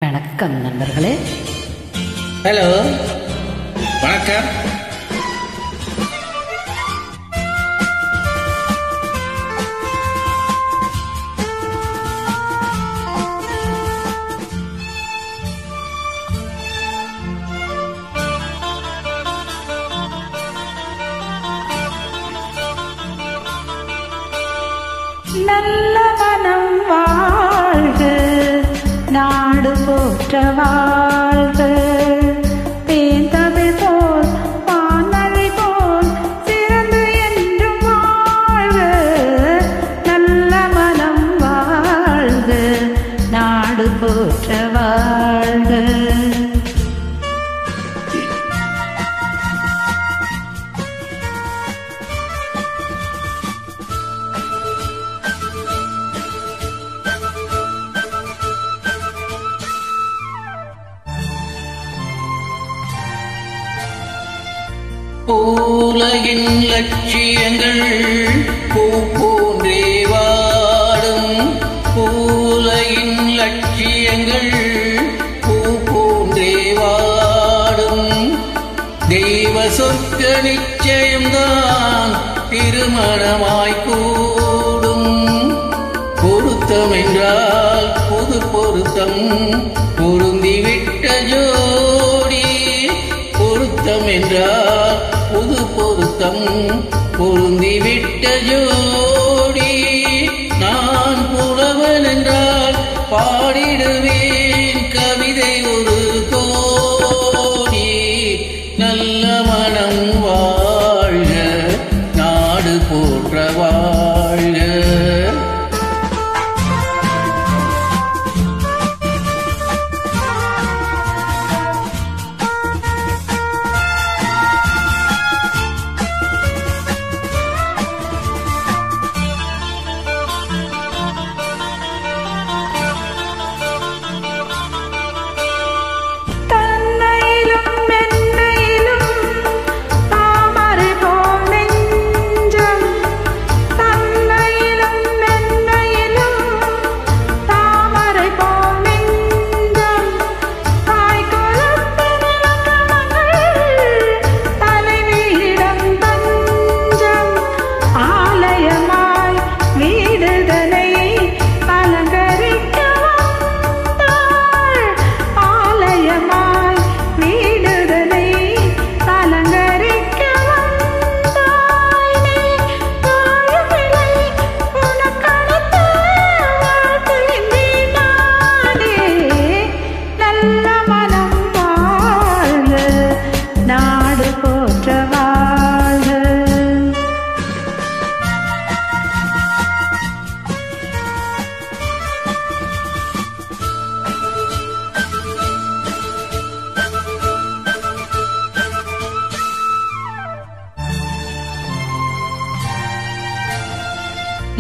வணக்கம் நண்பர்களே. ஹலோ, வணக்கம். நல்ல மனம் வாழ்க, நாடு போற்ற வாழ்க, பேந்தமிழ் போல் வானலை போல் சிறந்து என்றும் வாழ்க. நல்ல மனம் வாழ்க, நாடு போற்ற வாழ்க. உலகின் லட்சியங்கள் பூ போன்றே வாடும். உலகின் லட்சியங்கள் பூ போன்றே வாடும். தெய்வ சொர்க்க நிச்சயம்தான் திருமணமாய் கூடும். பொருத்தம் என்றால் புது பொருத்தம், பொருந்திவிட்ட ஜோடி. பொருத்தம் என்றால் புது பொருத்தம், பொருந்திவிட்ட ஜோடி. நான் புலவன் என்றால் பாடிடுவேன் கவிதை ஒரு கோடி. நல்ல மனம் வாழ்க, நாடு போற்ற வாழ்க.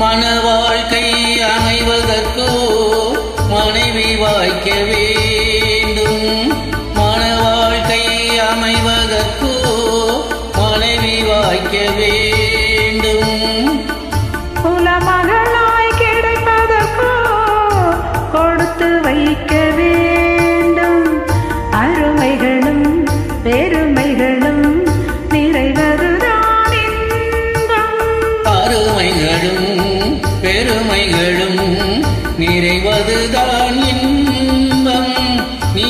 மணவாழ்க்கை அமைவதற்கோ மனைவி வாய்க்க வேண்டும். மணவாழ்க்கை அமைவதற்கோ மனைவி வாய்க்க வேண்டும். குலமகளாய் கிடைப்பதற்கோ கொடுத்து வைக்க வேண்டும். அருமைகளும் பெருமைகளும் நிறைவதுதான் இன்பம். அருமைகளும் பெருமைகளும் நிறைவதுதான் இன்பம். நீ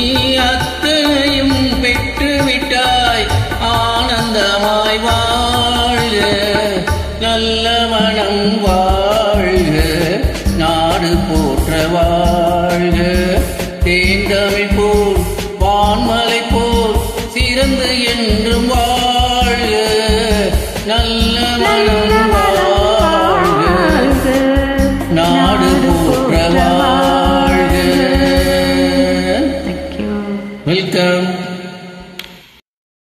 அத்தனையும் பெற்றுவிட்டாய், ஆனந்தமாய் வாழ்க. நல்ல மனம் வாழ்க.